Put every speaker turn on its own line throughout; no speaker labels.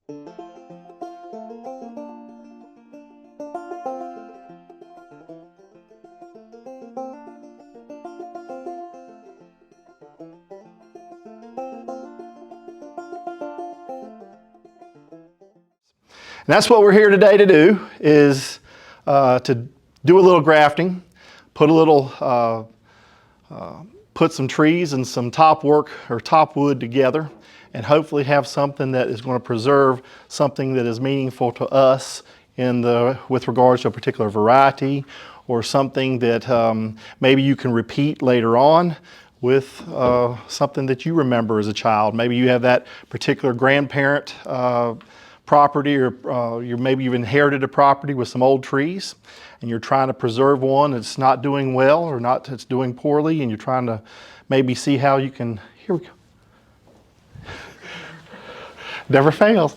And that's what we're here today to do, is to do a little grafting, put some trees and some top work or top wood together, and hopefully have something that is going to preserve something that is meaningful to us with regards to a particular variety, or something that maybe you can repeat later on with something that you remember as a child. Maybe you have that particular grandparent property, or maybe you've inherited a property with some old trees and you're trying to preserve one that's not doing well, or it's doing poorly, and you're trying to maybe see how you can, here we go. Never fails.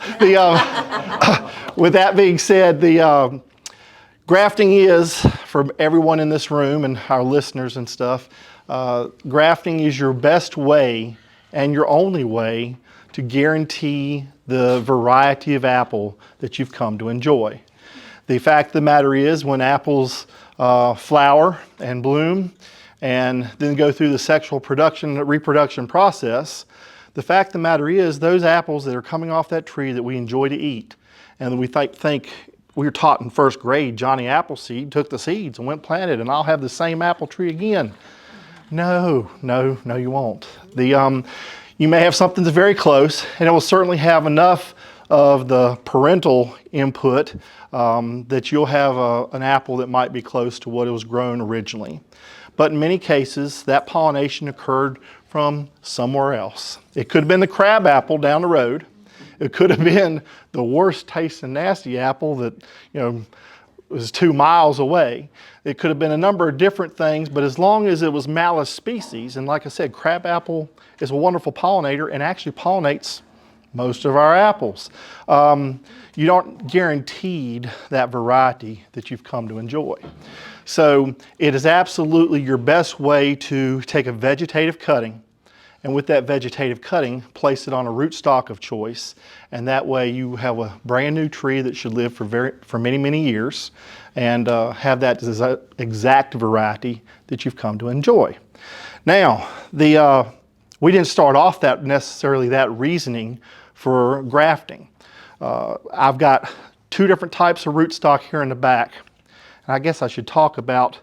With that being said, the grafting is, for everyone in this room and our listeners and stuff, grafting is your best way and your only way to guarantee the variety of apple that you've come to enjoy. The fact of the matter is, when apples flower and bloom and then go through the sexual reproduction process, the fact of the matter is, those apples that are coming off that tree that we enjoy to eat, and that we think we were taught in first grade, Johnny Appleseed took the seeds and went planted, and I'll have the same apple tree again. No, you won't. You may have something that's very close, and it will certainly have enough of the parental input that you'll have an apple that might be close to what it was grown originally. But in many cases, that pollination occurred from somewhere else. It could have been the crab apple down the road. It could have been the worst tasting nasty apple that, was 2 miles away. It could have been a number of different things, but as long as it was Malus species, and like I said, crabapple is a wonderful pollinator and actually pollinates most of our apples. You aren't guaranteed that variety that you've come to enjoy. So it is absolutely your best way to take a vegetative cutting, and with that vegetative cutting, place it on a rootstock of choice, and that way you have a brand new tree that should live for many, many years, and have that exact variety that you've come to enjoy. Now, we didn't start off that reasoning for grafting. I've got 2 different types of rootstock here in the back, and I guess I should talk about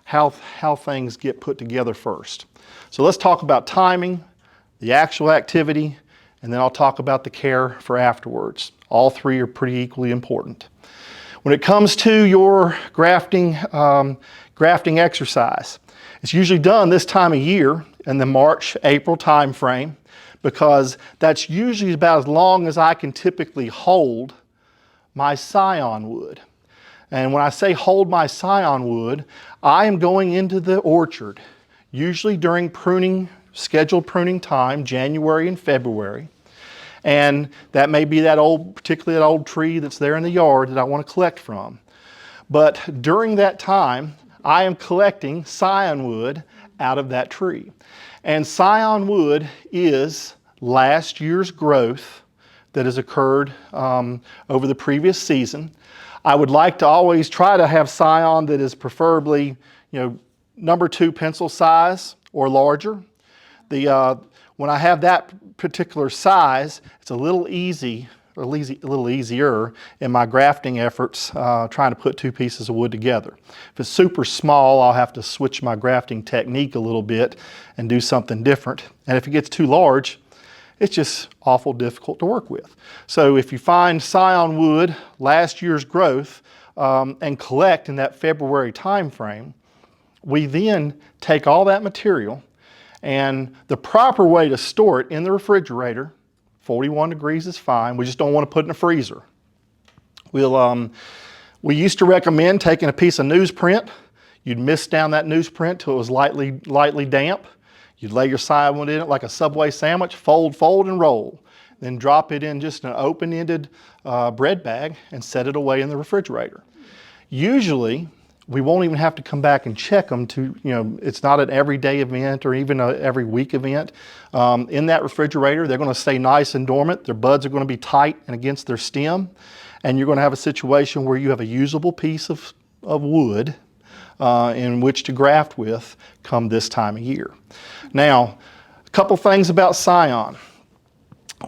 how things get put together first. So let's talk about timing, the actual activity, and then I'll talk about the care for afterwards. All 3 are pretty equally important. When it comes to your grafting exercise, it's usually done this time of year in the March, April time frame, because that's usually about as long as I can typically hold my scion wood. And when I say hold my scion wood, I am going into the orchard, usually during scheduled pruning time, January and February. And that may be particularly that old tree that's there in the yard that I want to collect from. But during that time, I am collecting scion wood out of that tree. And scion wood is last year's growth that has occurred over the previous season. I would like to always try to have scion that is preferably, number 2 pencil size or larger. When I have that particular size, it's a little easier in my grafting efforts, trying to put 2 pieces of wood together. If it's super small, I'll have to switch my grafting technique a little bit and do something different. And if it gets too large, it's just awful difficult to work with. So if you find scion wood, last year's growth, and collect in that February time frame, we then take all that material, and the proper way to store it in the refrigerator, 41 degrees is fine. We just don't want to put it in a freezer. We used to recommend taking a piece of newsprint. You'd mist down that newsprint till it was lightly damp. You'd lay your scion wood in it like a Subway sandwich, fold, and roll. Then drop it in just an open-ended bread bag and set it away in the refrigerator. Usually, we won't even have to come back and check them to, it's not an everyday event or even a every week event. In that refrigerator, they're going to stay nice and dormant. Their buds are going to be tight and against their stem. And you're going to have a situation where you have a usable piece of wood in which to graft with come this time of year. Now, a couple things about scion.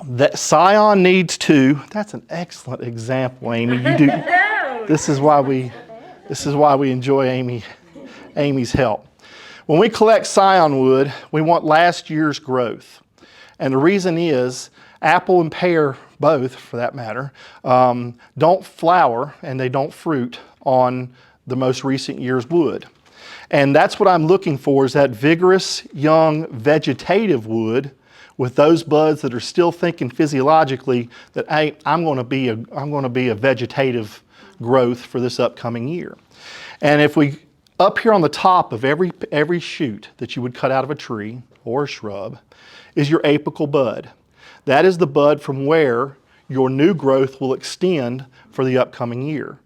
That scion needs to, that's an excellent example, Amy. You do, this is why we enjoy Amy's help. When we collect scion wood, we want last year's growth. And the reason is apple and pear, both for that matter, don't flower and they don't fruit on the most recent year's wood. And that's what I'm looking for, is that vigorous, young, vegetative wood with those buds that are still thinking physiologically that, hey, I'm going to be a vegetative growth for this upcoming year. And if we, up here on the top of every shoot that you would cut out of a tree or a shrub is your apical bud. That is the bud from where your new growth will extend for the upcoming year.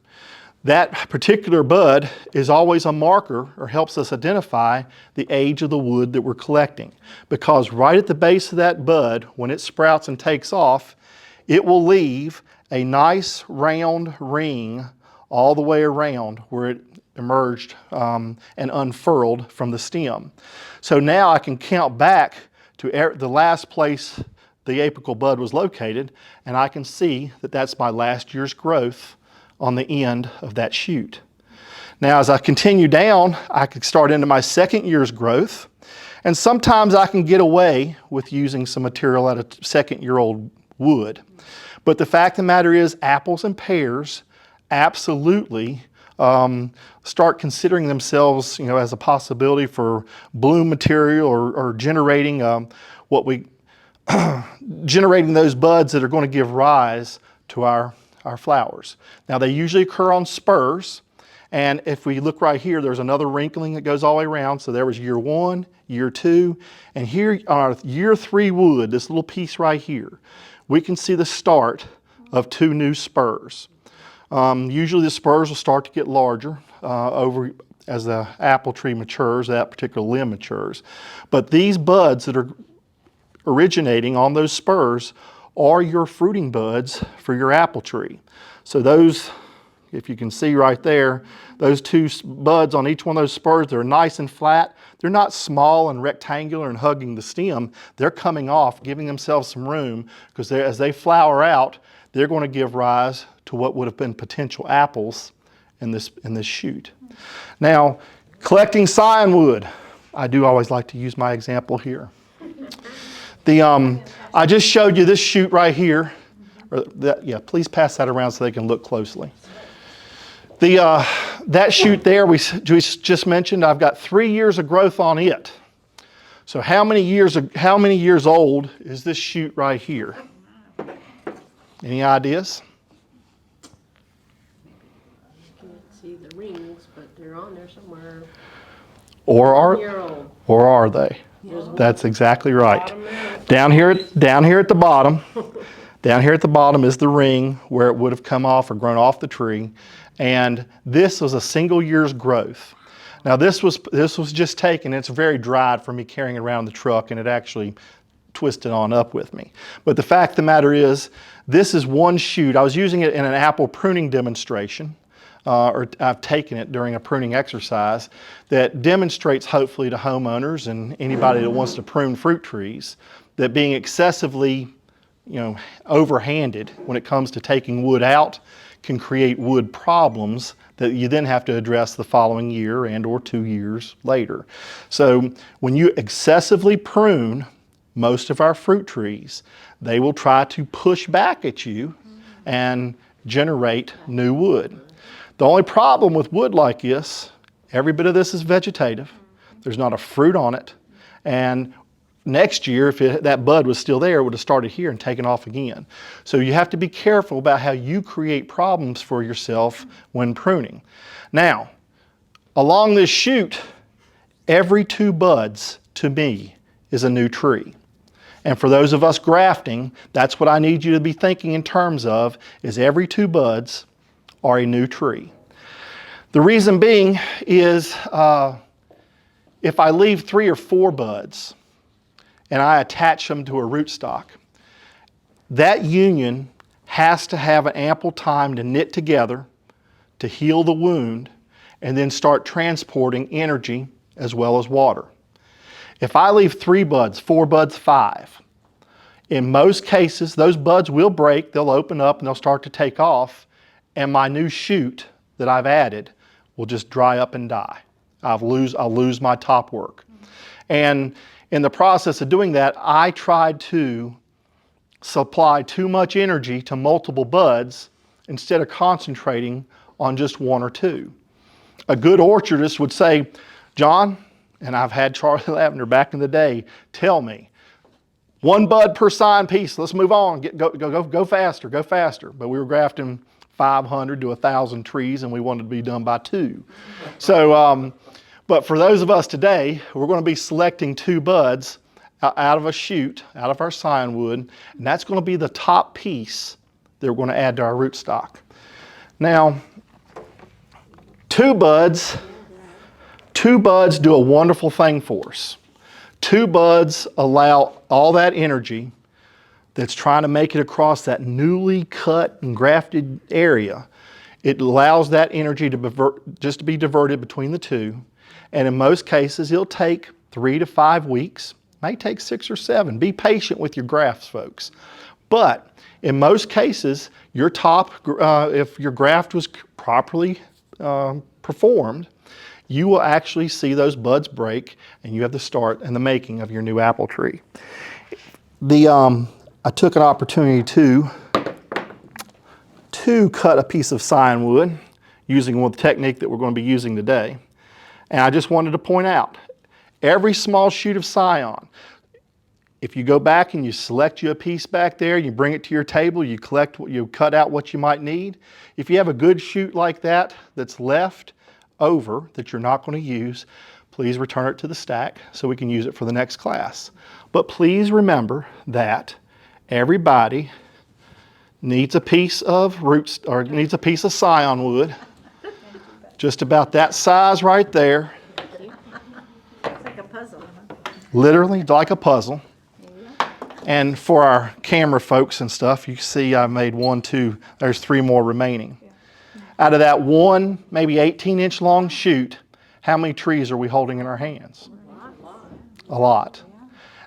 That particular bud is always a marker, or helps us identify the age of the wood that we're collecting. Because right at the base of that bud, when it sprouts and takes off, it will leave a nice round ring all the way around where it emerged and unfurled from the stem. So now I can count back to the last place the apical bud was located, and I can see that that's my last year's growth on the end of that shoot. Now as I continue down, I can start into my second year's growth, and sometimes I can get away with using some material out of second-year-old wood. But the fact of the matter is, apples and pears absolutely start considering themselves, as a possibility for bloom material or generating generating those buds that are going to give rise to our flowers. Now they usually occur on spurs, and if we look right here, there's another wrinkling that goes all the way around. So there was year 1, year 2, and here on year 3 wood, this little piece right here, we can see the start of 2 new spurs. Usually the spurs will start to get larger as the apple tree matures, that particular limb matures. But these buds that are originating on those spurs are your fruiting buds for your apple tree. So those, if you can see right there, those 2 buds on each one of those spurs, they're nice and flat. They're not small and rectangular and hugging the stem. They're coming off, giving themselves some room, because as they flower out, they're going to give rise to what would have been potential apples in this shoot. Now, collecting scion wood, I do always like to use my example here. I just showed you this shoot right here. Please pass that around so they can look closely. That shoot there we just mentioned, I've got 3 years of growth on it. So how many years old is this shoot right here? Any ideas?
I can't see the rings, but they're on there somewhere.
Or are they?
Yes.
That's exactly right. Down here at the bottom, down here at the bottom is the ring where it would have come off or grown off the tree, and this was a single year's growth. Now this was just taken. It's very dried for me carrying it around the truck, and it actually twisted on up with me. But the fact of the matter is, this is one shoot. I was using it in an apple pruning demonstration. Or I've taken it during a pruning exercise that demonstrates, hopefully, to homeowners and anybody that wants to prune fruit trees, that being excessively, overhanded when it comes to taking wood out can create wood problems that you then have to address the following year and or 2 years later. So when you excessively prune most of our fruit trees, they will try to push back at you and generate new wood. The only problem with wood like this, every bit of this is vegetative. There's not a fruit on it. And next year, if that bud was still there, it would have started here and taken off again. So you have to be careful about how you create problems for yourself when pruning. Now, along this shoot, every 2 buds, to me, is a new tree. And for those of us grafting, that's what I need you to be thinking in terms of, is every 2 buds are a new tree. The reason being is if I leave 3 or 4 buds and I attach them to a rootstock, that union has to have an ample time to knit together, to heal the wound, and then start transporting energy as well as water. If I leave 3 buds, 4 buds, 5, in most cases, those buds will break, they'll open up and they'll start to take off, and my new shoot that I've added will just dry up and die. I'll lose my top work. And in the process of doing that, I tried to supply too much energy to multiple buds instead of concentrating on just 1 or 2. A good orchardist would say, John, and I've had Charlie Lavender back in the day tell me, 1 bud per sign piece, let's move on, go faster, go faster. But we were grafting 500 to 1,000 trees and we wanted to be done by 2. So, but for those of us today, we're going to be selecting 2 buds out of a shoot, out of our scionwood, and that's going to be the top piece that we're going to add to our rootstock. Now, 2 buds do a wonderful thing for us. 2 buds allow all that energy that's trying to make it across that newly cut and grafted area. It allows that energy to just be diverted between the 2. And in most cases, it'll take 3 to 5 weeks. May take 6 or 7. Be patient with your grafts, folks. But in most cases, your top, if your graft was properly performed, you will actually see those buds break and you have the start and the making of your new apple tree. I took an opportunity to cut a piece of scionwood using the technique that we're going to be using today. And I just wanted to point out, every small shoot of scion, if you go back and you select you a piece back there, you bring it to your table, you cut out what you might need. If you have a good shoot like that that's left over that you're not going to use, please return it to the stack so we can use it for the next class. But please remember that everybody needs a piece of needs a piece of scionwood, just about that size right there.
It's like a puzzle, huh?
Literally like a puzzle. And for our camera folks and stuff, you see I made 1, 2, there's 3 more remaining. Out of that 1, maybe 18-inch long shoot, how many trees are we holding in our hands? A lot.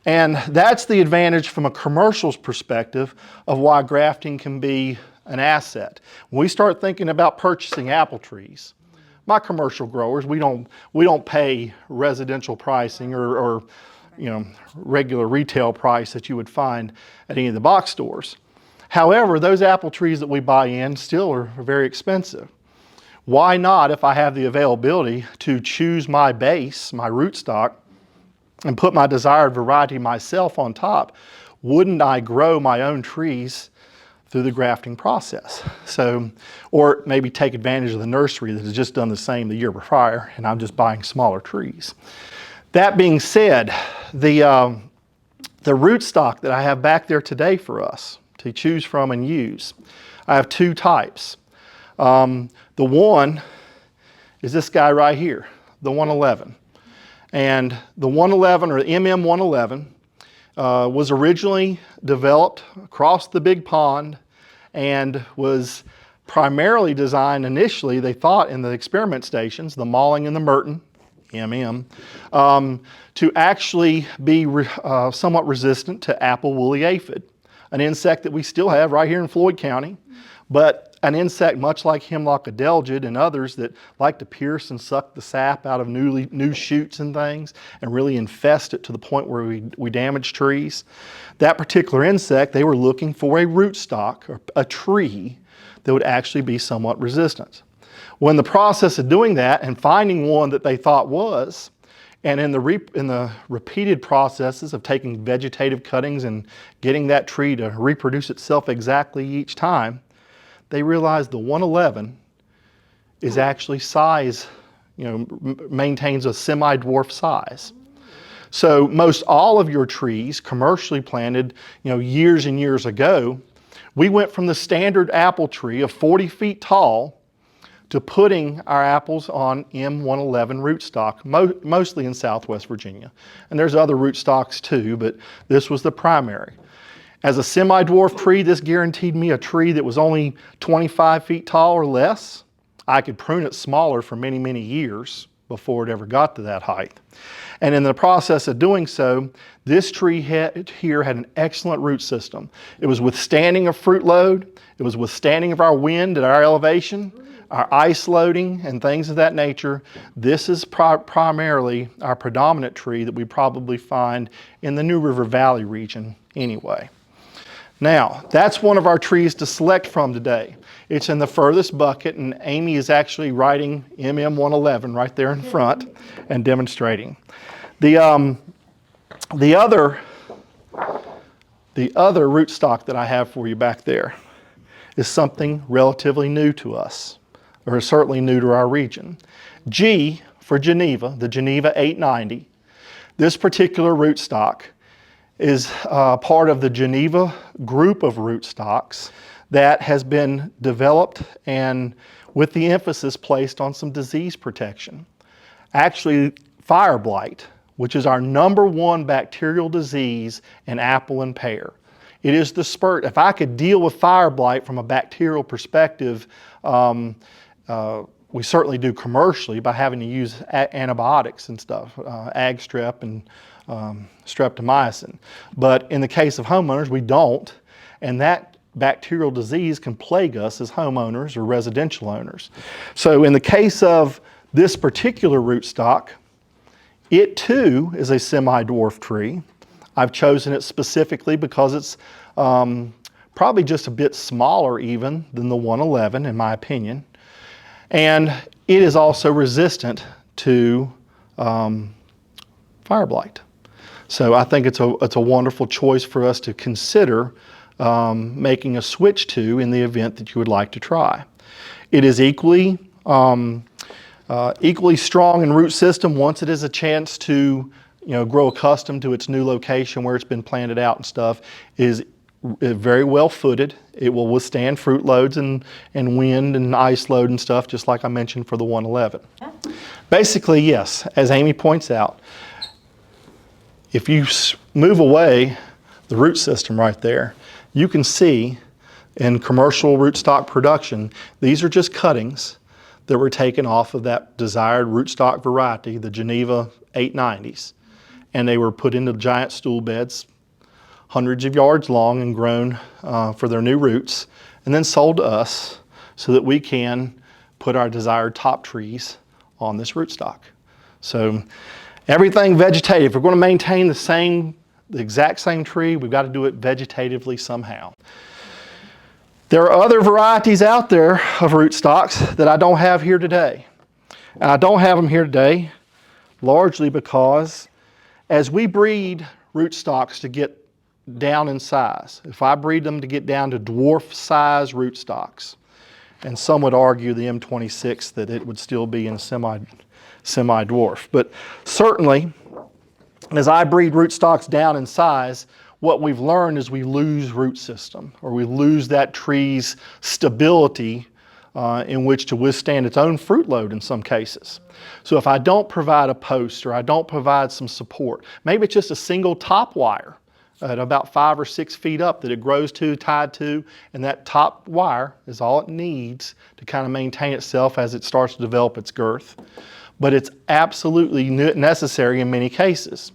And that's the advantage from a commercial's perspective of why grafting can be an asset. When we start thinking about purchasing apple trees, my commercial growers, we don't pay residential pricing or regular retail price that you would find at any of the box stores. However, those apple trees that we buy in still are very expensive. Why not, if I have the availability, to choose my base, my rootstock, and put my desired variety myself on top, wouldn't I grow my own trees through the grafting process? So, or maybe take advantage of the nursery that has just done the same the year prior, and I'm just buying smaller trees. That being said, the rootstock that I have back there today for us to choose from and use, I have 2 types. The one is this guy right here, the 111. And the 111, or MM111, was originally developed across the big pond and was primarily designed initially, they thought, in the experiment stations, the Malling and the Merton, to actually be somewhat resistant to apple woolly aphid, an insect that we still have right here in Floyd County, but an insect much like hemlock adelgid and others that like to pierce and suck the sap out of new shoots and things and really infest it to the point where we damage trees. That particular insect, they were looking for a rootstock, or a tree that would actually be somewhat resistant. Well, in the process of doing that and finding one that they thought was, and in the repeated processes of taking vegetative cuttings and getting that tree to reproduce itself exactly each time, they realized the 111 is actually size, maintains a semi-dwarf size. So most all of your trees, commercially planted, years and years ago, we went from the standard apple tree of 40 feet tall to putting our apples on M111 rootstock, mostly in Southwest Virginia. And there's other rootstocks too, but this was the primary. As a semi-dwarf tree, this guaranteed me a tree that was only 25 feet tall or less. I could prune it smaller for many, many years before it ever got to that height. And in the process of doing so, this tree here had an excellent root system. It was withstanding of fruit load, it was withstanding of our wind at our elevation, our ice loading and things of that nature. This is primarily our predominant tree that we probably find in the New River Valley region anyway. Now, that's one of our trees to select from today. It's in the furthest bucket, and Amy is actually writing MM111 right there in front and demonstrating. The other rootstock that I have for you back there is something relatively new to us, or certainly new to our region. G for Geneva, the Geneva 890. This particular rootstock is part of the Geneva group of rootstocks that has been developed and with the emphasis placed on some disease protection. Actually, fire blight, which is our #1 bacterial disease in apple and pear. It is the spurt. If I could deal with fire blight from a bacterial perspective, we certainly do commercially by having to use antibiotics and stuff, ag strep and streptomycin. But in the case of homeowners, we don't, and that bacterial disease can plague us as homeowners or residential owners. So in the case of this particular rootstock, it too is a semi-dwarf tree. I've chosen it specifically because it's probably just a bit smaller even than the 111 in my opinion. And it is also resistant to fire blight. So I think it's a wonderful choice for us to consider making a switch to in the event that you would like to try. It is equally strong in root system once it has a chance to grow accustomed to its new location where it's been planted out and stuff. Is very well footed. It will withstand fruit loads and wind and ice load and stuff, just like I mentioned for the 111. Yeah. Basically, yes, as Amy points out, if you move away the root system right there, you can see in commercial rootstock production, these are just cuttings that were taken off of that desired rootstock variety, the Geneva 890s, and they were put into giant stool beds, hundreds of yards long and grown for their new roots, and then sold to us so that we can put our desired top trees on this rootstock. So everything vegetative. If we're going to maintain the exact same tree, we've got to do it vegetatively somehow. There are other varieties out there of rootstocks that I don't have here today. And I don't have them here today largely because as we breed rootstocks to get down in size, if I breed them to get down to dwarf size rootstocks, and some would argue the M26 that it would still be in a semi-dwarf, but certainly as I breed rootstocks down in size, what we've learned is we lose root system, or we lose that tree's stability in which to withstand its own fruit load in some cases. So if I don't provide a post or I don't provide some support, maybe it's just a single top wire at about 5 or 6 feet up that it grows to, tied to, and that top wire is all it needs to kind of maintain itself as it starts to develop its girth. But it's absolutely necessary in many cases.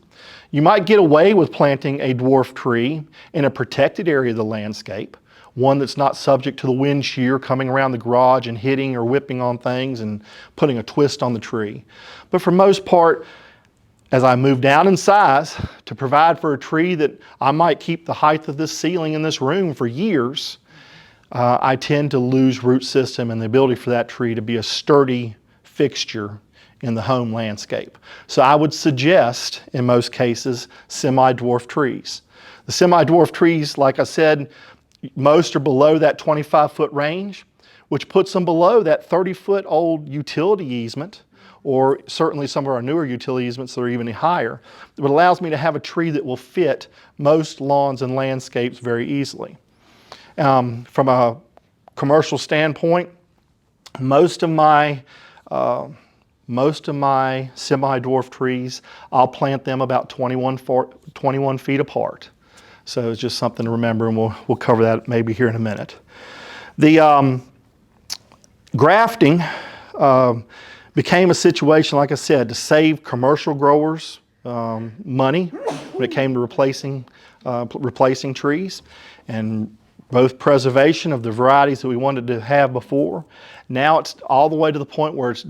You might get away with planting a dwarf tree in a protected area of the landscape, one that's not subject to the wind shear coming around the garage and hitting or whipping on things and putting a twist on the tree. But for most part, as I move down in size to provide for a tree that I might keep the height of this ceiling in this room for years, I tend to lose root system and the ability for that tree to be a sturdy fixture in the home landscape. So I would suggest, in most cases, semi-dwarf trees. The semi-dwarf trees, like I said, most are below that 25-foot range, which puts them below that 30-foot old utility easement, or certainly some of our newer utility easements that are even higher. It allows me to have a tree that will fit most lawns and landscapes very easily. From a commercial standpoint, Most of my semi-dwarf trees, I'll plant them about 21 feet apart. So it's just something to remember, and we'll cover that maybe here in a minute. The grafting became a situation, like I said, to save commercial growers money when it came to replacing trees, and both preservation of the varieties that we wanted to have before. Now it's all the way to the point where it's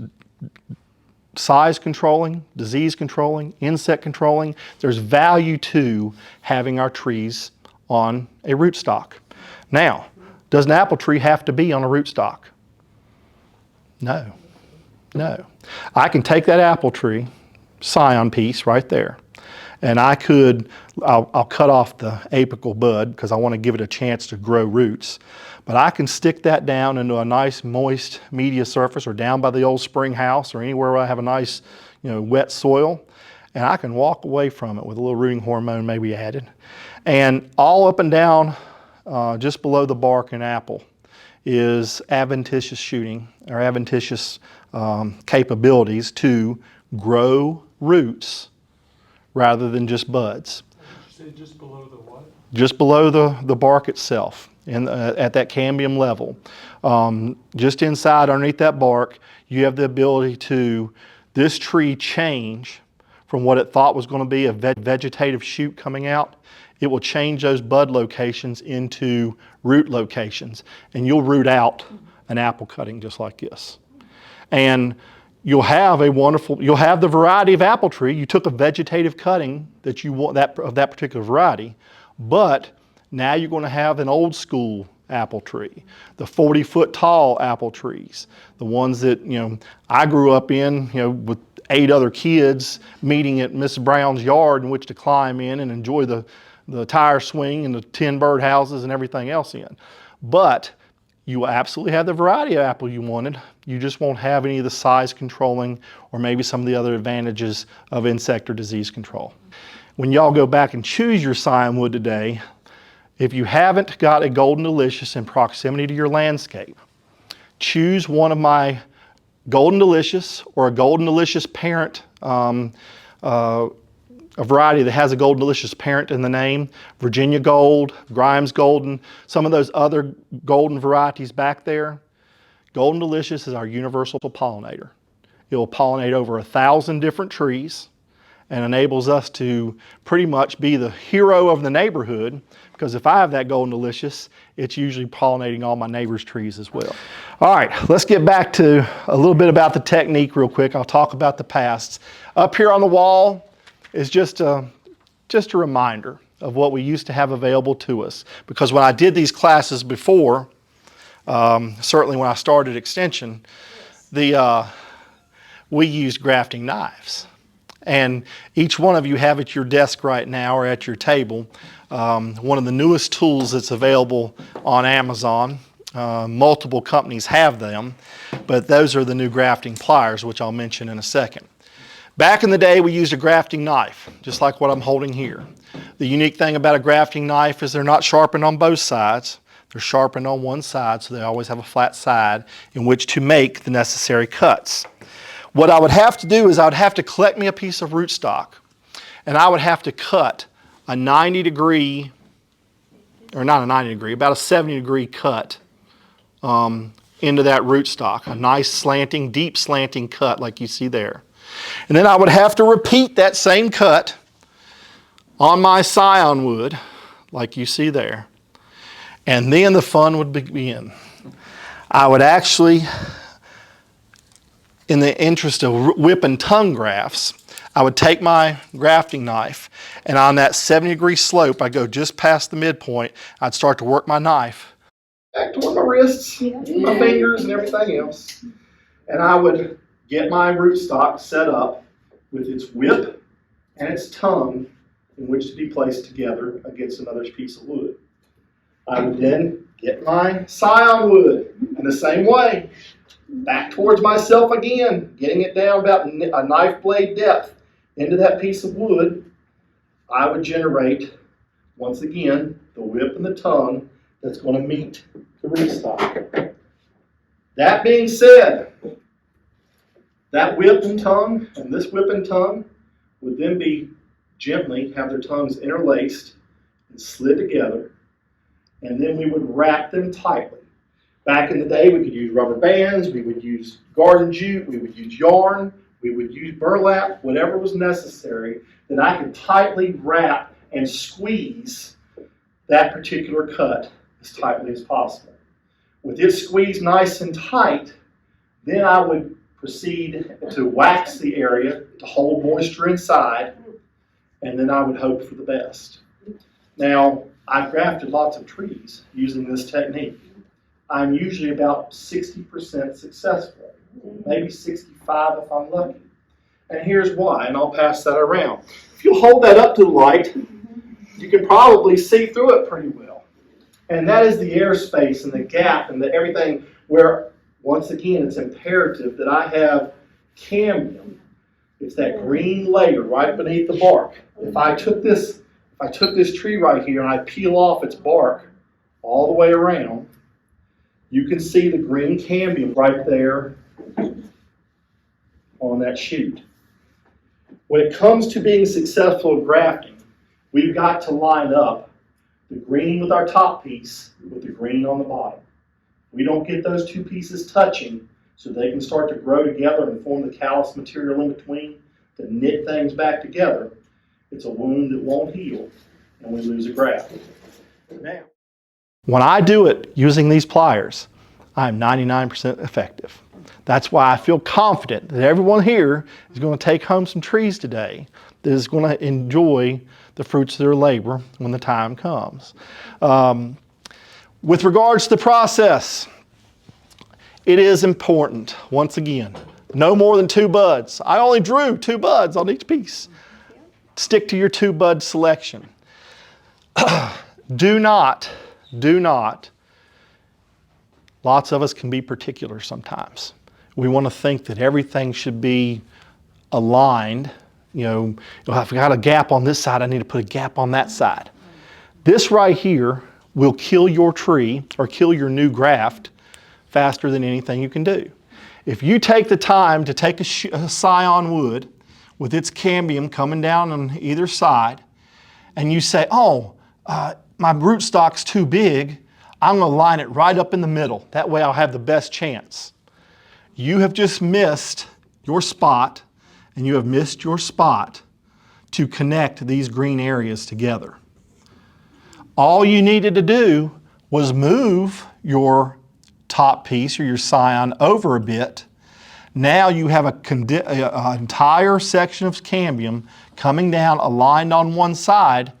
size controlling, disease controlling, insect controlling. There's value to having our trees on a rootstock. Now, does an apple tree have to be on a rootstock? No, no. I can take that apple tree, scion piece right there, and I'll cut off the apical bud because I want to give it a chance to grow roots. But I can stick that down into a nice moist media surface, or down by the old spring house, or anywhere where I have a nice, wet soil, and I can walk away from it with a little rooting hormone maybe added. And all up and down, just below the bark in apple, is adventitious shooting, or adventitious capabilities to grow roots rather than just buds.
Did you say just below the what?
Just below the bark itself, at that cambium level. Just inside, underneath that bark, you have the ability to, this tree change from what it thought was going to be a vegetative shoot coming out. It will change those bud locations into root locations, and you'll root out an apple cutting just like this. And you'll have the variety of apple tree. You took a vegetative cutting that you want of that particular variety, but now you're going to have an old school apple tree, the 40-foot tall apple trees, the ones that I grew up in, with 8 other kids meeting at Miss Brown's yard in which to climb in and enjoy the tire swing and the 10 bird houses and everything else in. But you will absolutely have the variety of apple you wanted. You just won't have any of the size controlling or maybe some of the other advantages of insect or disease control. When y'all go back and choose your scion wood today, if you haven't got a Golden Delicious in proximity to your landscape, choose one of my Golden Delicious or a Golden Delicious parent, a variety that has a Golden Delicious parent in the name, Virginia Gold, Grimes Golden, some of those other golden varieties back there. Golden Delicious is our universal pollinator. It will pollinate over 1,000 different trees and enables us to pretty much be the hero of the neighborhood, because if I have that Golden Delicious, it's usually pollinating all my neighbors' trees as well. All right, let's get back to a little bit about the technique real quick. I'll talk about the pasts. Up here on the wall is just a reminder of what we used to have available to us. Because when I did these classes before, certainly when I started Extension, we used grafting knives. And each one of you have at your desk right now or at your table one of the newest tools that's available on Amazon. Multiple companies have them, but those are the new grafting pliers, which I'll mention in a second. Back in the day, we used a grafting knife, just like what I'm holding here. The unique thing about a grafting knife is they're not sharpened on both sides. They're sharpened on one side, so they always have a flat side in which to make the necessary cuts. What I would have to do is I would have to collect me a piece of rootstock, and I would have to cut a 90-degree, or not a 90-degree, about a 70-degree cut into that rootstock, a nice slanting, deep slanting cut like you see there. And then I would have to repeat that same cut on my scion wood, like you see there. And then the fun would begin. I would actually, in the interest of whip and tongue grafts, I would take my grafting knife, and on that 70-degree slope, I'd go just past the midpoint. I'd start to work my knife back toward my wrists, my fingers, and everything else. And I would get my rootstock set up with its whip and its tongue in which to be placed together against another piece of wood. I would then get my scion wood in the same way, back towards myself again, getting it down about a knife blade depth into that piece of wood. I would generate, once again, the whip and the tongue that's going to meet the rootstock. That being said, that whip and tongue and this whip and tongue would then be gently have their tongues interlaced and slid together, and then we would wrap them tightly. Back in the day, we could use rubber bands, we would use garden jute, we would use yarn, we would use burlap, whatever was necessary, that I could tightly wrap and squeeze that particular cut as tightly as possible. With it squeezed nice and tight, then I would proceed to wax the area to hold moisture inside, and then I would hope for the best. Now, I've grafted lots of trees using this technique. I'm usually about 60% successful, maybe 65 if I'm lucky. And here's why, and I'll pass that around. If you hold that up to the light, you can probably see through it pretty well. And that is the airspace and the gap and the everything where, once again, it's imperative that I have cambium. It's that green layer right beneath the bark. If I took this tree right here and I peel off its bark all the way around, you can see the green cambium right there on that shoot. When it comes to being successful at grafting, we've got to line up the green with our top piece with the green on the bottom. We don't get those two pieces touching so they can start to grow together and form the callus material in between to knit things back together. It's a wound that won't heal, and we lose a graft. Now, when I do it using these pliers, I'm 99% effective. That's why I feel confident that everyone here is going to take home some trees today that is going to enjoy the fruits of their labor when the time comes. With regards to the process, it is important, once again, no more than 2 buds. I only drew 2 buds on each piece. Stick to your 2 bud selection. Do not, lots of us can be particular sometimes. We want to think that everything should be aligned. You know, if I've got a gap on this side, I need to put a gap on that side. This right here will kill your tree or kill your new graft faster than anything you can do. If you take the time to take a scion wood with its cambium coming down on either side, and you say, oh, my rootstock's too big, I'm going to line it right up in the middle. That way I'll have the best chance. You have just missed your spot, and you have missed your spot to connect these green areas together. All you needed to do was move your top piece or your scion over a bit. Now you have an entire section of cambium coming down aligned on one side,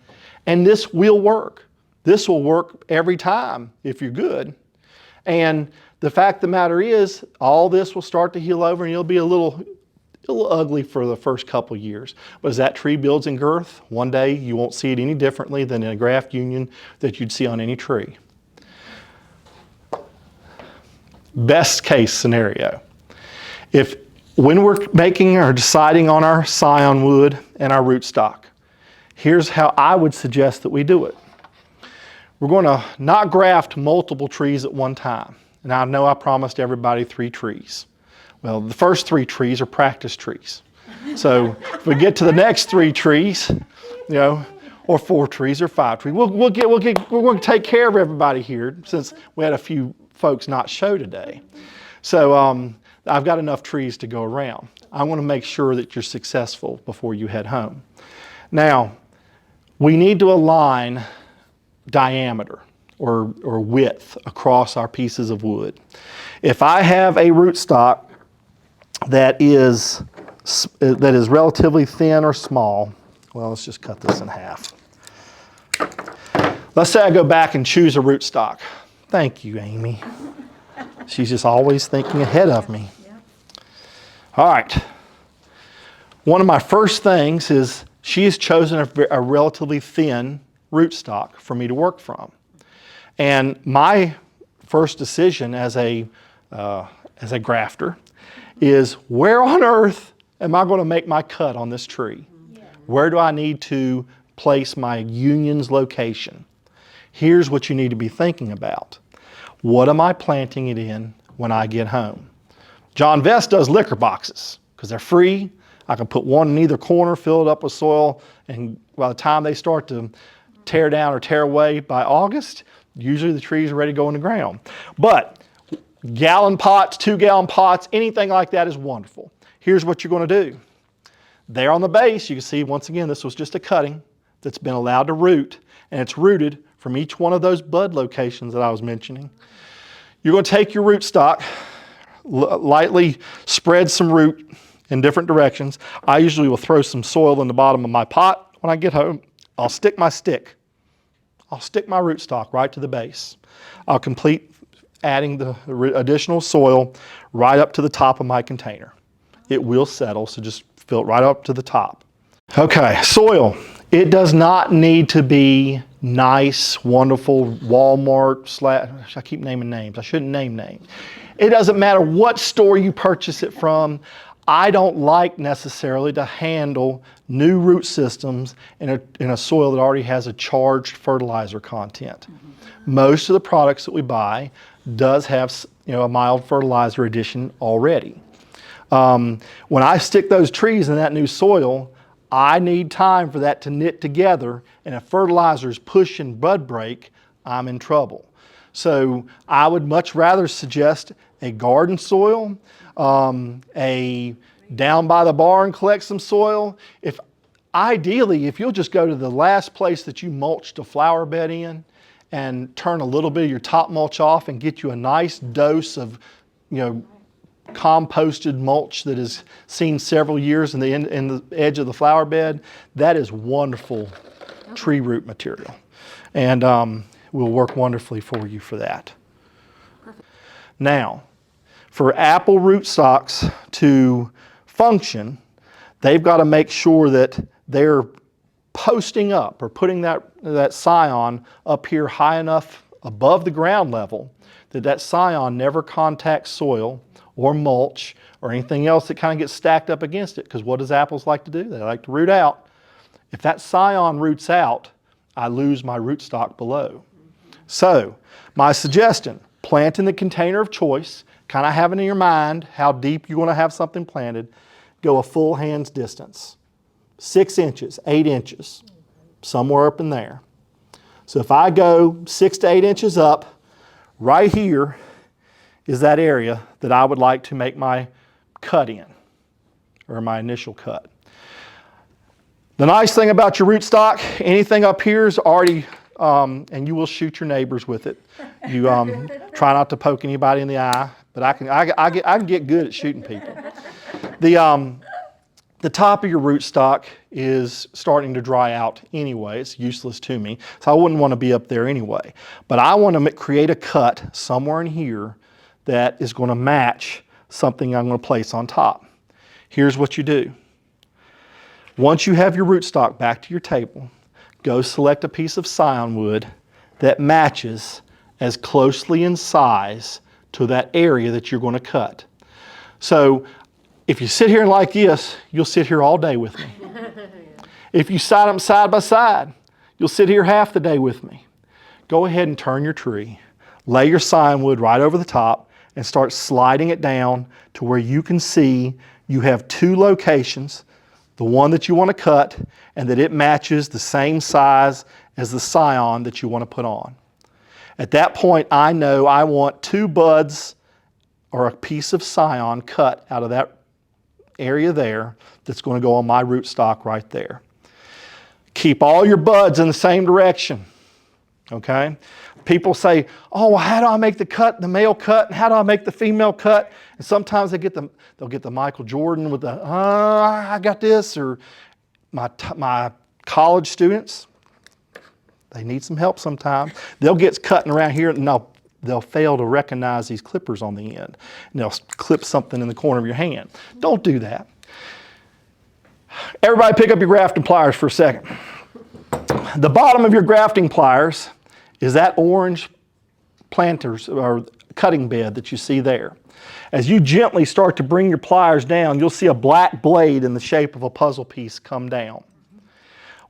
and this will work. This will work every time if you're good. And the fact of the matter is, all this will start to heal over and you'll be a little ugly for the first couple years. But as that tree builds in girth, one day you won't see it any differently than in a graft union that you'd see on any tree. Best case scenario. When we're making or deciding on our scion wood and our rootstock, here's how I would suggest that we do it. We're going to not graft multiple trees at one time. And I know I promised everybody 3 trees. Well, the first 3 trees are practice trees. So if we get to the next 3 trees, you know, or 4 trees or 5 trees, we're going to take care of everybody here since we had a few folks not show today. So I've got enough trees to go around. I want to make sure that you're successful before you head home. Now, we need to align diameter or width across our pieces of wood. If I have a rootstock that is relatively thin or small, well, let's just cut this in half. Let's say I go back and choose a rootstock. Thank you, Amy. She's just always thinking ahead of me. All right. One of my first things is she has chosen a relatively thin rootstock for me to work from. And my first decision as a grafter is, where on earth am I going to make my cut on this tree? Where do I need to place my union's location? Here's what you need to be thinking about. What am I planting it in? when I get home. Jon Vest does liquor boxes because they're free. I can put one in either corner, fill it up with soil, and by the time they start to tear down or tear away by August, usually the trees are ready to go in the ground. But gallon pots, 2-gallon pots, anything like that is wonderful. Here's what you're going to do. There on the base, you can see, once again, this was just a cutting that's been allowed to root, and it's rooted from each one of those bud locations that I was mentioning. You're going to take your rootstock, lightly spread some root in different directions. I usually will throw some soil in the bottom of my pot. When I get home, I'll stick my stick. I'll stick my rootstock right to the base. I'll complete adding the additional soil right up to the top of my container. It will settle, so just fill it right up to the top. Okay, soil. It does not need to be nice, wonderful Walmart / I keep naming names. I shouldn't name names. It doesn't matter what store you purchase it from. I don't like necessarily to handle new root systems in a soil that already has a charged fertilizer content. Most of the products that we buy does have, a mild fertilizer addition already. When I stick those trees in that new soil, I need time for that to knit together, and if fertilizers push and bud break, I'm in trouble. So I would much rather suggest a garden soil, a down by the barn collect some soil. Ideally, if you'll just go to the last place that you mulched a flower bed in and turn a little bit of your top mulch off and get you a nice dose of, composted mulch that has seen several years in the edge of the flower bed, that is wonderful tree root material, and will work wonderfully for you for that.
Perfect.
Now, for apple rootstocks to function, they've got to make sure that they're posting up or putting that scion up here high enough above the ground level that scion never contacts soil or mulch or anything else that kind of gets stacked up against it. Because what does apples like to do? They like to root out. If that scion roots out, I lose my rootstock below. So my suggestion, plant in the container of choice, kind of having in your mind how deep you want to have something planted, go a full hand's distance. 6 inches, 8 inches, somewhere up in there. So if I go 6 to 8 inches up, right here is that area that I would like to make my cut in, or my initial cut. The nice thing about your rootstock, anything up here is already, and you will shoot your neighbors with it. You try not to poke anybody in the eye, but I can get good at shooting people. The top of your rootstock is starting to dry out anyway. It's useless to me, so I wouldn't want to be up there anyway. But I want to create a cut somewhere in here that is going to match something I'm going to place on top. Here's what you do. Once you have your rootstock back to your table, go select a piece of scion wood that matches as closely in size to that area that you're going to cut. So if you sit here like this, you'll sit here all day with me. If you side them side by side, you'll sit here half the day with me. Go ahead and turn your tree. Lay your scion wood right over the top and start sliding it down to where you can see you have 2 locations, the one that you want to cut and that it matches the same size as the scion that you want to put on. At that point, I know I want 2 buds or a piece of scion cut out of that area there that's going to go on my rootstock right there. Keep all your buds in the same direction, okay? People say, oh, well, how do I make the male cut, and how do I make the female cut? And sometimes they'll get the Michael Jordan with the, I got this, or my college students, they need some help sometimes. They'll get cutting around here, and they'll fail to recognize these clippers on the end. And they'll clip something in the corner of your hand. Don't do that. Everybody pick up your grafting pliers for a second. The bottom of your grafting pliers is that orange planters or cutting bed that you see there. As you gently start to bring your pliers down, you'll see a black blade in the shape of a puzzle piece come down.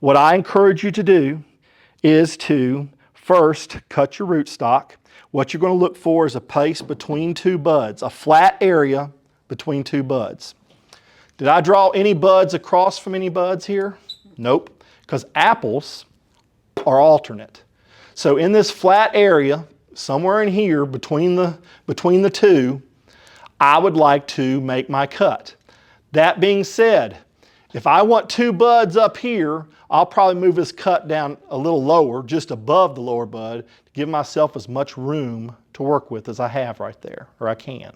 What I encourage you to do is to first cut your rootstock. what you're going to look for is a place between two buds, a flat area between two buds. Did I draw any buds across from any buds here? Nope, because apples are alternate. So in this flat area, somewhere in here between the two, I would like to make my cut. That being said, if I want two buds up here, I'll probably move this cut down a little lower, just above the lower bud, to give myself as much room to work with as I have right there, or I can.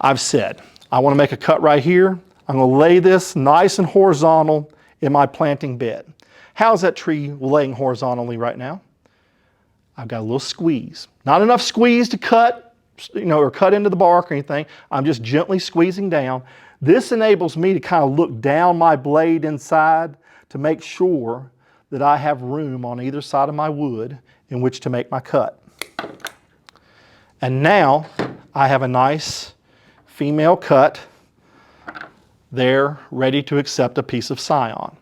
I've said, I want to make a cut right here. I'm going to lay this nice and horizontal in my planting bed. How's that tree laying horizontally right now? I've got a little squeeze. Not enough squeeze to cut, or cut into the bark or anything. I'm just gently squeezing down. This enables me to kind of look down my blade inside to make sure that I have room on either side of my wood in which to make my cut. And now I have a nice female cut there ready to accept a piece of scion.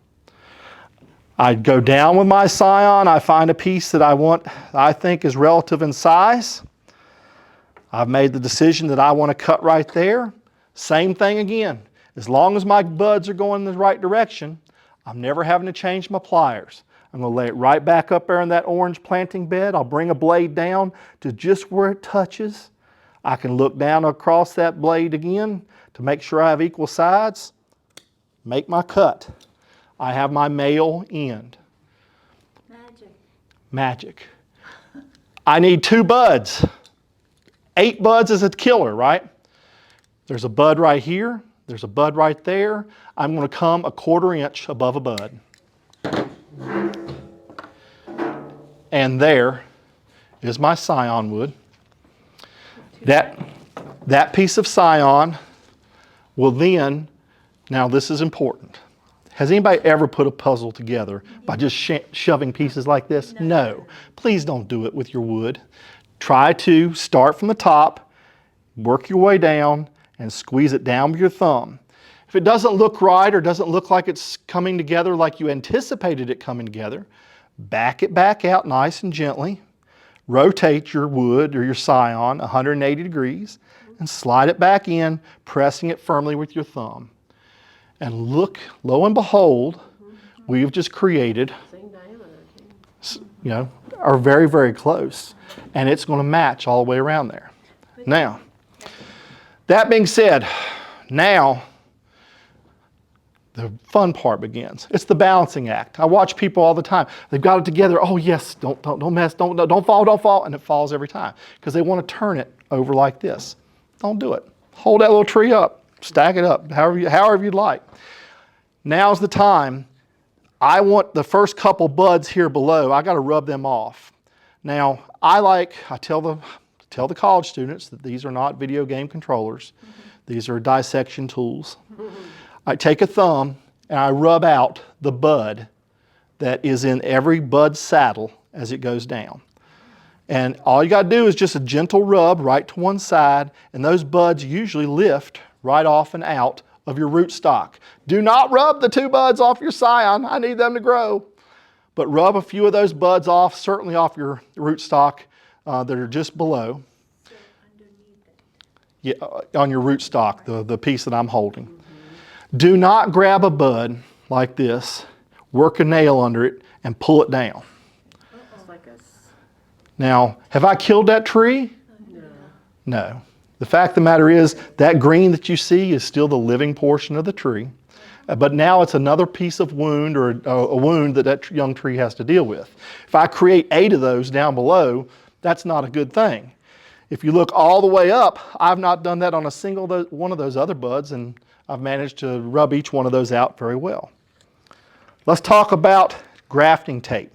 I go down with my scion, I find a piece that I think is relative in size. I've made the decision that I want to cut right there. Same thing again. As long as my buds are going in the right direction, I'm never having to change my pliers. I'm going to lay it right back up there in that orange planting bed. I'll bring a blade down to just where it touches. I can look down across that blade again to make sure I have equal sides. Make my cut. I have my male end.
Magic.
Magic. I need two buds. 8 buds is a killer, right? There's a bud right here. There's a bud right there. I'm going to come 1/4 inch above a bud. And there is my scion wood. That piece of scion will then, now this is important. Has anybody ever put a puzzle together by just shoving pieces like this? No. Please don't do it with your wood. Try to start from the top, work your way down, and squeeze it down with your thumb. If it doesn't look right or doesn't look like it's coming together like you anticipated it coming together, back it back out nice and gently. Rotate your wood or your scion 180 degrees and slide it back in, pressing it firmly with your thumb. And look, lo and behold, we've just created,
Same diameter, too.
are very, very close. And it's going to match all the way around there. Now, that being said, now the fun part begins. It's the balancing act. I watch people all the time. They've got it together. Oh yes, don't mess, don't fall, and it falls every time because they want to turn it over like this. Don't do it. Hold that little tree up, stack it up, however you'd like. Now's the time. I want the first couple buds here below. I got to rub them off. Now I tell the college students that these are not video game controllers. These are dissection tools. I take a thumb and I rub out the bud that is in every bud saddle as it goes down. And all you got to do is just a gentle rub right to one side, and those buds usually lift right off and out of your rootstock. Do not rub the 2 buds off your scion. I need them to grow. But rub a few of those buds off, certainly off your rootstock that are just below.
So underneath it.
Yeah, on your rootstock, the piece that I'm holding. Do not grab a bud like this, work a nail under it, and pull it down.
It's like
Now, have I killed that tree?
no.
No. The fact of the matter is, that green that you see is still the living portion of the tree. But now it's another piece of wound or a wound that young tree has to deal with. If I create 8 of those down below, that's not a good thing. If you look all the way up, I've not done that on a single one of those other buds, and I've managed to rub each one of those out very well. Let's talk about grafting tape.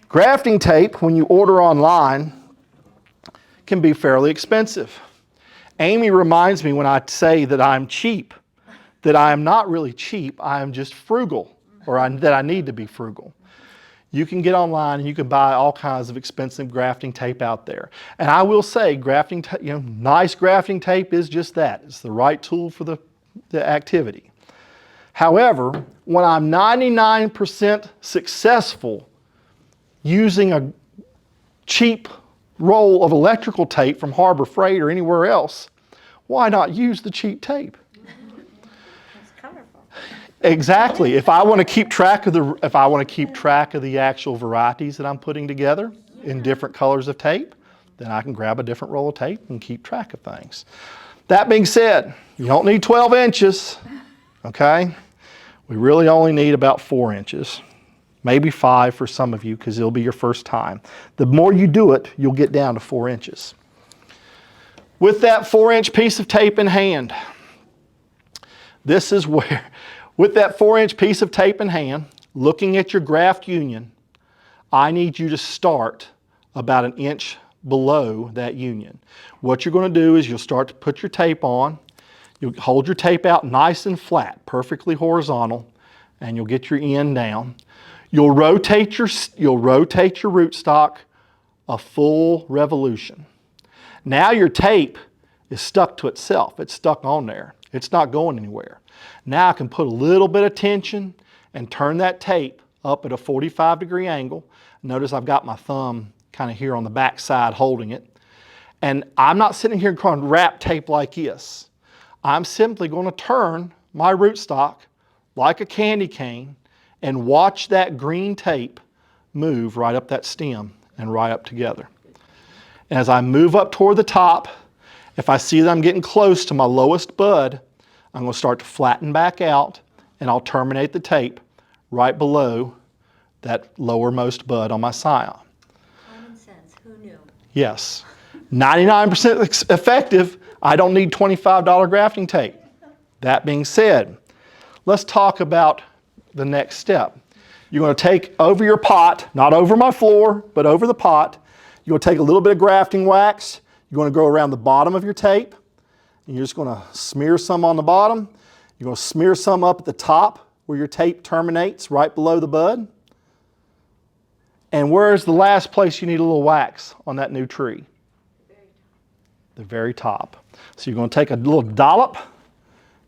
Grafting tape, when you order online, can be fairly expensive. Amy reminds me when I say that I'm cheap, that I am not really cheap, I am just frugal, or that I need to be frugal. You can get online and you can buy all kinds of expensive grafting tape out there. And I will say, grafting, nice grafting tape is just that. It's the right tool for the activity. However, when I'm 99% successful using cheap roll of electrical tape from Harbor Freight or anywhere else, why not use the cheap tape?
It's colorful.
Exactly. If I want to keep track of the actual varieties that I'm putting together in different colors of tape, then I can grab a different roll of tape and keep track of things. That being said, you don't need 12 inches, okay? We really only need about 4 inches, maybe 5 for some of you because it'll be your first time. The more you do it, you'll get down to 4 inches. With that 4-inch piece of tape in hand, this is where, with that 4-inch piece of tape in hand, looking at your graft union, I need you to start about 1 inch below that union. What you're going to do is you'll start to put your tape on. You'll hold your tape out nice and flat, perfectly horizontal, and you'll get your end down. You'll rotate your rootstock a full revolution. Now your tape is stuck to itself. It's stuck on there. It's not going anywhere. Now I can put a little bit of tension and turn that tape up at a 45-degree angle. Notice I've got my thumb kind of here on the back side holding it. And I'm not sitting here going to wrap tape like this. I'm simply going to turn my rootstock like a candy cane and watch that green tape move right up that stem and right up together. And as I move up toward the top, if I see that I'm getting close to my lowest bud, I'm going to start to flatten back out and I'll terminate the tape right below that lowermost bud on my scion.
Common sense, who knew?
Yes. 99% effective. I don't need $25 grafting tape. That being said, let's talk about the next step. You're going to take over your pot, not over my floor, but over the pot. You're going to take a little bit of grafting wax. You're going to go around the bottom of your tape. And you're just going to smear some on the bottom. You're going to smear some up at the top where your tape terminates, right below the bud. And where's the last place you need a little wax on that new tree? The very top. So you're going to take a little dollop,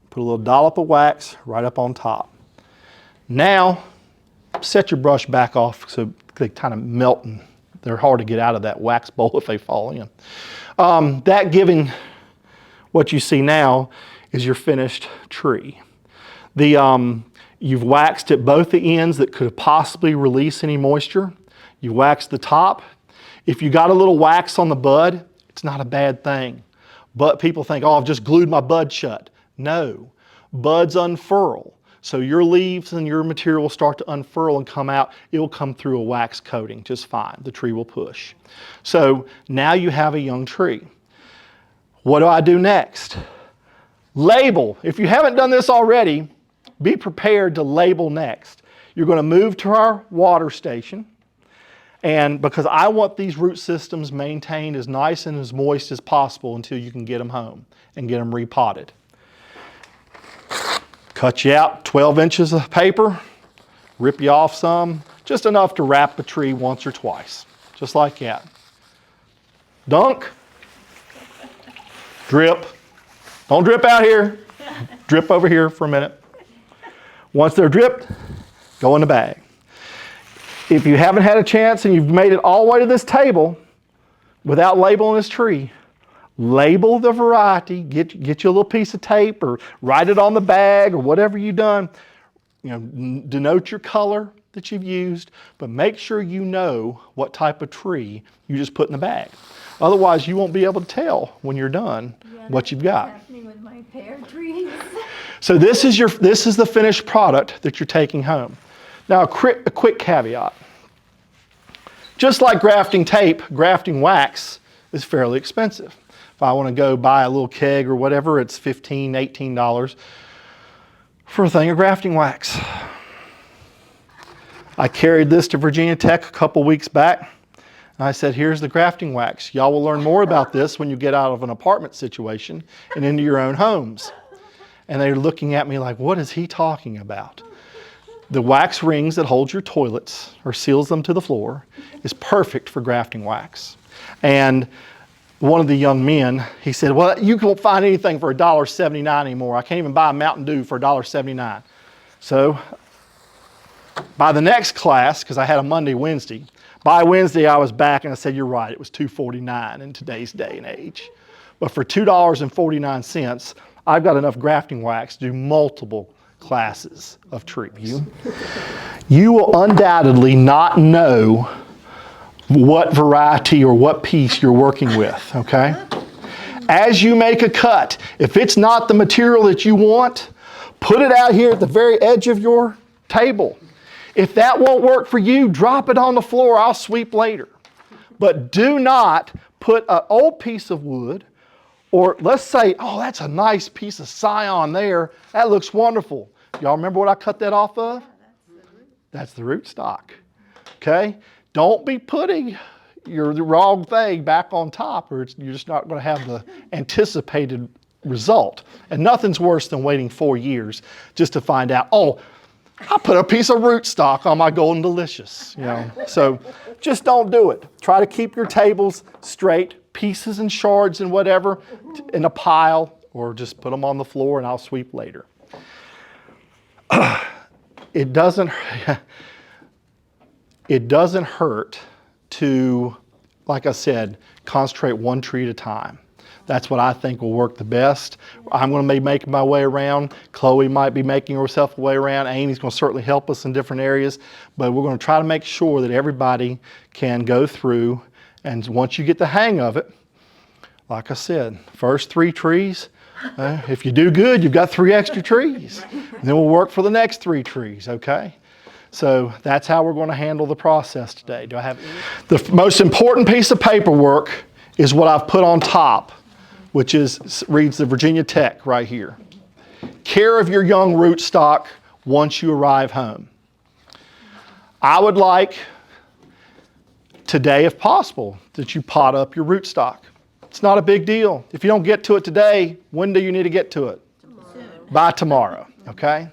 put a little dollop of wax right up on top. Now, set your brush back off so they kind of melt and they're hard to get out of that wax bowl if they fall in. That giving what you see now is your finished tree. You've waxed at both the ends that could possibly release any moisture. You waxed the top. If you got a little wax on the bud, it's not a bad thing. But people think, oh, I've just glued my bud shut. No, buds unfurl. So your leaves and your material will start to unfurl and come out. It will come through a wax coating just fine. The tree will push. So now you have a young tree. What do I do next? Label. If you haven't done this already, be prepared to label next. You're going to move to our water station. And because I want these root systems maintained as nice and as moist as possible until you can get them home and get them repotted. Cut you out 12 inches of paper, rip you off some, just enough to wrap the tree once or twice, just like that. Dunk, drip. Don't drip out here, drip over here for a minute. Once they're dripped, go in the bag. If you haven't had a chance and you've made it all the way to this table without labeling this tree, label the variety, get you a little piece of tape or write it on the bag or whatever you've done. You know, denote your color that you've used, but make sure you know what type of tree you just put in the bag. Otherwise, you won't be able to tell when you're done what you've got.
That's happening with my pear trees.
So this is the finished product that you're taking home. Now, a quick caveat. Just like grafting tape, grafting wax is fairly expensive. If I want to go buy a little keg or whatever, it's $15, $18 for a thing of grafting wax. I carried this to Virginia Tech a couple weeks back. And I said, here's the grafting wax. Y'all will learn more about this when you get out of an apartment situation and into your own homes. And they're looking at me like, what is he talking about? The wax rings that hold your toilets or seals them to the floor is perfect for grafting wax. And one of the young men, he said, well, you can't find anything for $1.79 anymore. I can't even buy a Mountain Dew for $1.79. So by the next class, because I had a Monday, Wednesday, By Wednesday, I was back and I said, you're right, it was $2.49 in today's day and age. But for $2.49, I've got enough grafting wax to do multiple classes of trees. You will undoubtedly not know what variety or what piece you're working with, okay? As you make a cut, if it's not the material that you want, put it out here at the very edge of your table. If that won't work for you, drop it on the floor. I'll sweep later. But do not put an old piece of wood, or let's say, oh, that's a nice piece of scion there. That looks wonderful. Y'all remember what I cut that off of? That's the root stock. Okay? Don't be putting the wrong thing back on top, or you're just not going to have the anticipated result. And nothing's worse than waiting 4 years just to find out, oh, I put a piece of root stock on my Golden Delicious. You know? So just don't do it. Try to keep your tables straight, pieces and shards and whatever in a pile, or just put them on the floor and I'll sweep later. It doesn't hurt to, like I said, concentrate one tree at a time. That's what I think will work the best. I'm going to be making my way around. Chloe might be making herself a way around. Amy's going to certainly help us in different areas. But we're going to try to make sure that everybody can go through. And once you get the hang of it, like I said, first 3 trees, if you do good, you've got 3 extra trees. And then we'll work for the next 3 trees, okay? So that's how we're going to handle the process today. Do I have the most important piece of paperwork is what I've put on top, which reads the Virginia Tech right here. Care of your young rootstock once you arrive home. I would like today, if possible, that you pot up your rootstock. It's not a big deal. If you don't get to it today, when do you need to get to it? Tomorrow. By tomorrow, okay?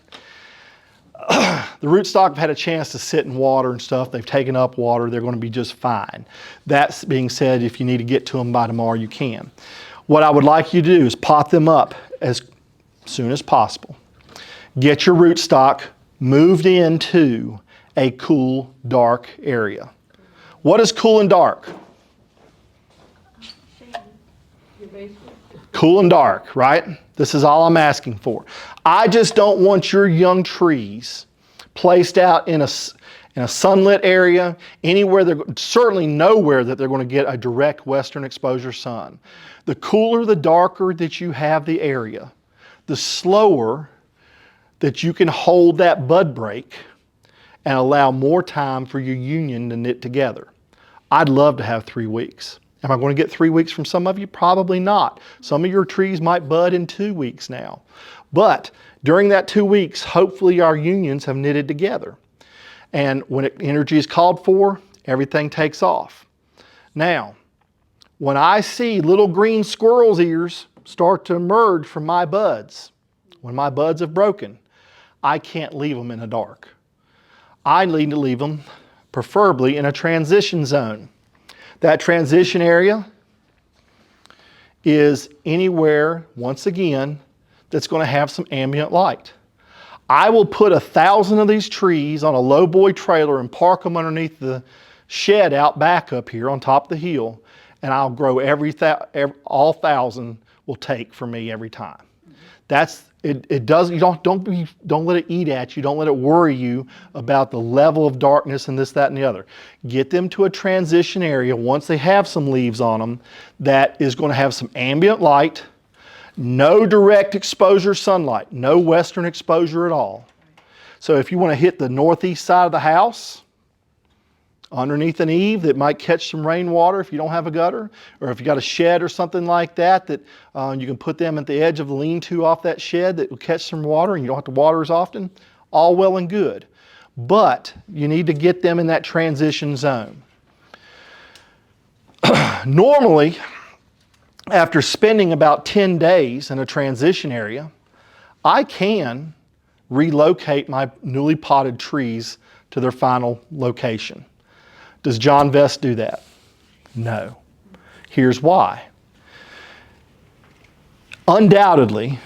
The rootstock have had a chance to sit in water and stuff. They've taken up water. They're going to be just fine. That being said, if you need to get to them by tomorrow, you can. What I would like you to do is pot them up as soon as possible. Get your rootstock moved into a cool, dark area. What is cool and dark?
Your basement.
Cool and dark, right? This is all I'm asking for. I just don't want your young trees placed out in a sunlit area, anywhere, certainly nowhere that they're going to get a direct western exposure sun. The cooler, the darker that you have the area, the slower that you can hold that bud break and allow more time for your union to knit together. I'd love to have 3 weeks. Am I going to get 3 weeks from some of you? Probably not. Some of your trees might bud in 2 weeks now. But during that 2 weeks, hopefully our unions have knitted together. And when energy is called for, everything takes off. Now, when I see little green squirrel's ears start to emerge from my buds, when my buds have broken, I can't leave them in the dark. I need to leave them preferably in a transition zone. That transition area is anywhere, once again, that's going to have some ambient light. I will put 1,000 of these trees on a lowboy trailer and park them underneath the shed out back up here on top of the hill, and I'll grow all 1,000 will take for me every time. That's it. Does you don't let it eat at you. Don't let it worry you about the level of darkness and this, that, and the other. Get them to a transition area once they have some leaves on them that is going to have some ambient light, no direct exposure sunlight, no western exposure at all. So if you want to hit the northeast side of the house, underneath an eave that might catch some rainwater if you don't have a gutter, or if you got a shed or something like that, you can put them at the edge of the lean-to off that shed that will catch some water and you don't have to water as often, all well and good. But you need to get them in that transition zone. Normally, after spending about 10 days in a transition area, I can relocate my newly potted trees to their final location. Does Jon Vest do that? No. Here's why. Undoubtedly,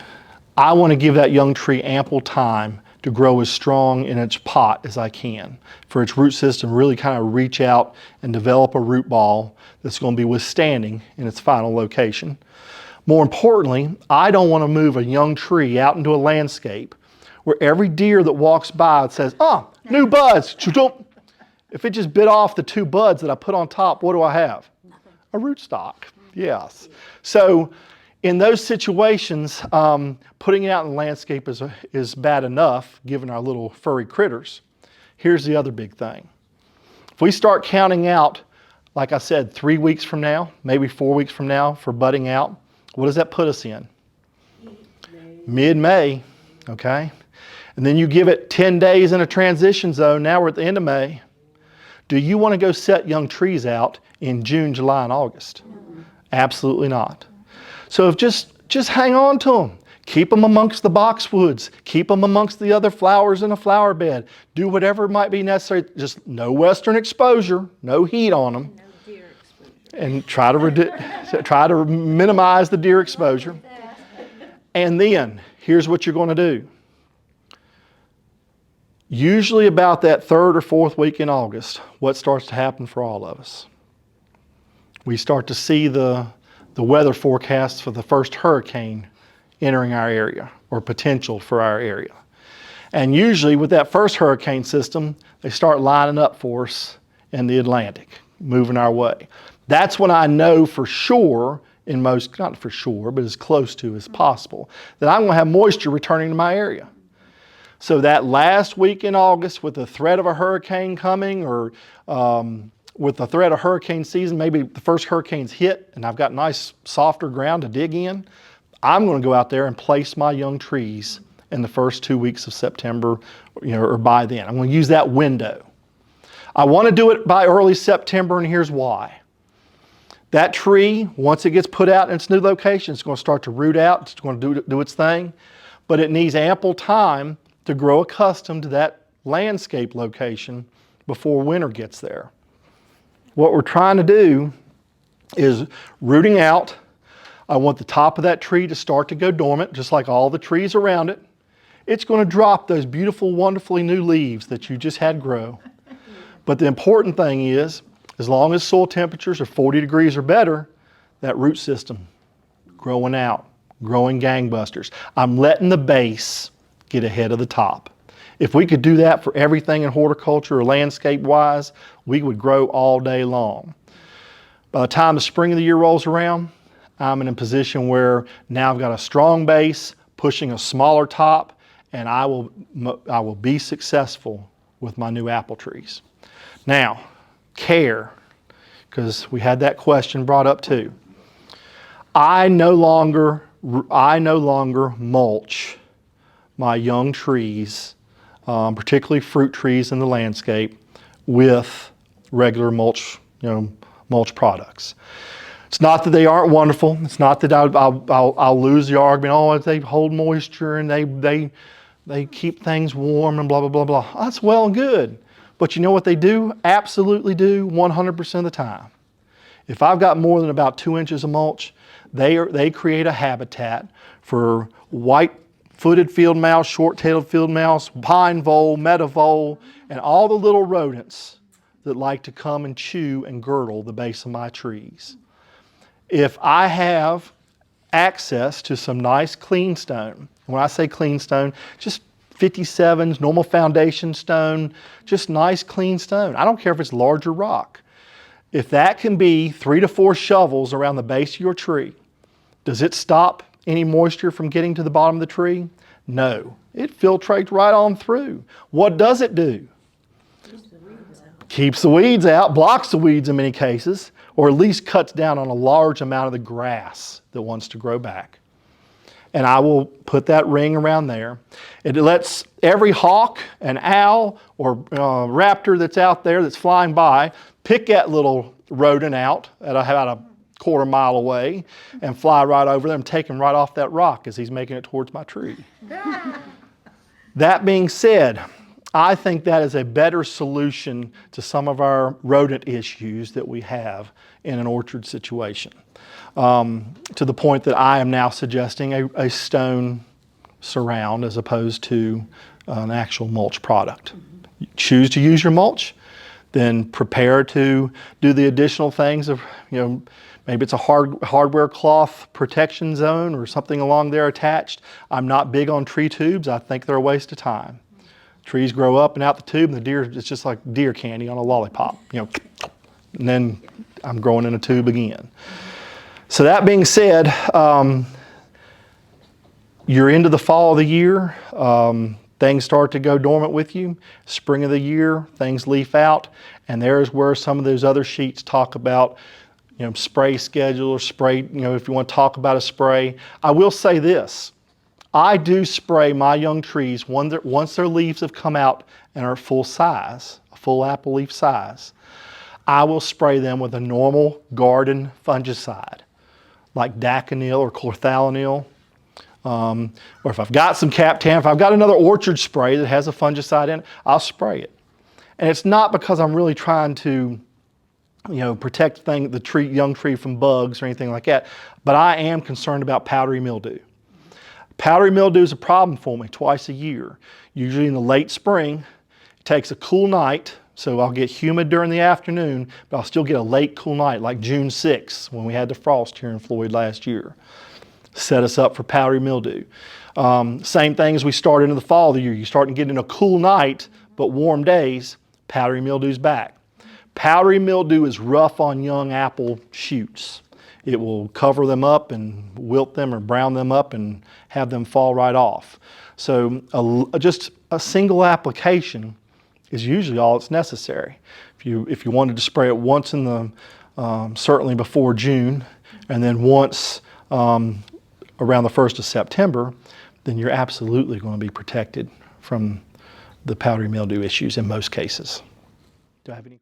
I want to give that young tree ample time to grow as strong in its pot as I can, for its root system to really kind of reach out and develop a root ball that's going to be withstanding in its final location. More importantly, I don't want to move a young tree out into a landscape where every deer that walks by says, "Oh, new buds." If it just bit off the 2 buds that I put on top, what do I have?
Nothing.
A rootstock, yes. So in those situations, putting it out in the landscape is bad enough, given our little furry critters. Here's the other big thing. If we start counting out, like I said, 3 weeks from now, maybe 4 weeks from now for budding out, what does that put us in? Mid-May, okay? And then you give it 10 days in a transition zone, now we're at the end of May. Do you want to go set young trees out in June, July, and August? No. Absolutely not. So if just hang on to them. Keep them amongst the boxwoods. Keep them amongst the other flowers in a flower bed. Do whatever might be necessary. Just no western exposure, no heat on them.
No deer exposure.
And try to minimize the deer exposure. And then, here's what you're going to do. Usually about that 3rd or 4th week in August, what starts to happen for all of us? We start to see the weather forecasts for the first hurricane entering our area, or potential for our area. And usually with that first hurricane system, they start lining up for us in the Atlantic, moving our way. That's when I know for sure, not for sure, but as close to as possible, that I'm going to have moisture returning to my area. So that last week in August, with the threat of a hurricane coming, or with the threat of hurricane season, maybe the first hurricane's hit and I've got nice softer ground to dig in, I'm going to go out there and place my young trees in the first 2 weeks of September, or by then. I'm going to use that window. I want to do it by early September, and here's why. That tree, once it gets put out in its new location, it's going to start to root out, it's going to do its thing, but it needs ample time to grow accustomed to that landscape location before winter gets there. What we're trying to do is rooting out. I want the top of that tree to start to go dormant, just like all the trees around it. It's going to drop those beautiful, wonderfully new leaves that you just had grow. But the important thing is, as long as soil temperatures are 40 degrees or better, that root system growing out, growing gangbusters. I'm letting the base get ahead of the top. If we could do that for everything in horticulture or landscape-wise, we would grow all day long. By the time the spring of the year rolls around, I'm in a position where now I've got a strong base, pushing a smaller top, and I will be successful with my new apple trees. Now, care, because we had that question brought up too. I no longer mulch my young trees, particularly fruit trees in the landscape, with regular mulch products. It's not that they aren't wonderful. It's not that I'll lose the argument. Oh, they hold moisture and they keep things warm and blah blah blah blah. That's well and good, but you know what they do? Absolutely do 100% of the time. If I've got more than about 2 inches of mulch, they create a habitat for white-footed field mouse, short-tailed field mouse, pine vole, meadow vole, and all the little rodents that like to come and chew and girdle the base of my trees. If I have access to some nice clean stone, when I say clean stone, just 57s, normal foundation stone, just nice clean stone. I don't care if it's larger rock. If that can be 3 to 4 shovels around the base of your tree, does it stop any moisture from getting to the bottom of the tree? No. It filtrates right on through. What does it do? Keeps the weeds out, blocks the weeds in many cases, or at least cuts down on a large amount of the grass that wants to grow back. And I will put that ring around there. It lets every hawk, an owl, or raptor that's out there that's flying by pick that little rodent out at about a quarter mile away and fly right over them, take him right off that rock as he's making it towards my tree. That being said, I think that is a better solution to some of our rodent issues that we have in an orchard situation. To the point that I am now suggesting a stone surround as opposed to an actual mulch product. You choose to use your mulch, then prepare to do the additional things of, maybe it's a hardware cloth protection zone or something along there attached. I'm not big on tree tubes. I think they're a waste of time. Trees grow up and out the tube, and the deer, it's just like deer candy on a lollipop, and then I'm growing in a tube again. So that being said, you're into the fall of the year. Things start to go dormant with you. Spring of the year, things leaf out, and there's where some of those other sheets talk about, spray schedule or spray, if you want to talk about a spray. I will say this. I do spray my young trees once their leaves have come out and are full size, a full apple leaf size. I will spray them with a normal garden fungicide, like Daconil or chlorthalonil. Or if I've got some Captan, if I've got another orchard spray that has a fungicide in it, I'll spray it. And it's not because I'm really trying to, protect the young tree from bugs or anything like that, but I am concerned about powdery mildew. Powdery mildew is a problem for me twice a year. Usually in the late spring, it takes a cool night, so I'll get humid during the afternoon, but I'll still get a late cool night, like June 6th, when we had the frost here in Floyd last year. Set us up for powdery mildew. Same thing as we start into the fall of the year. You start to get in a cool night, but warm days, powdery mildew's back. Powdery mildew is rough on young apple shoots. It will cover them up and wilt them or brown them up and have them fall right off. So just a single application is usually all that's necessary. If you wanted to spray it once in the, certainly before June, and then once around the 1st of September, then you're absolutely going to be protected from the powdery mildew issues in most cases. Do I have any?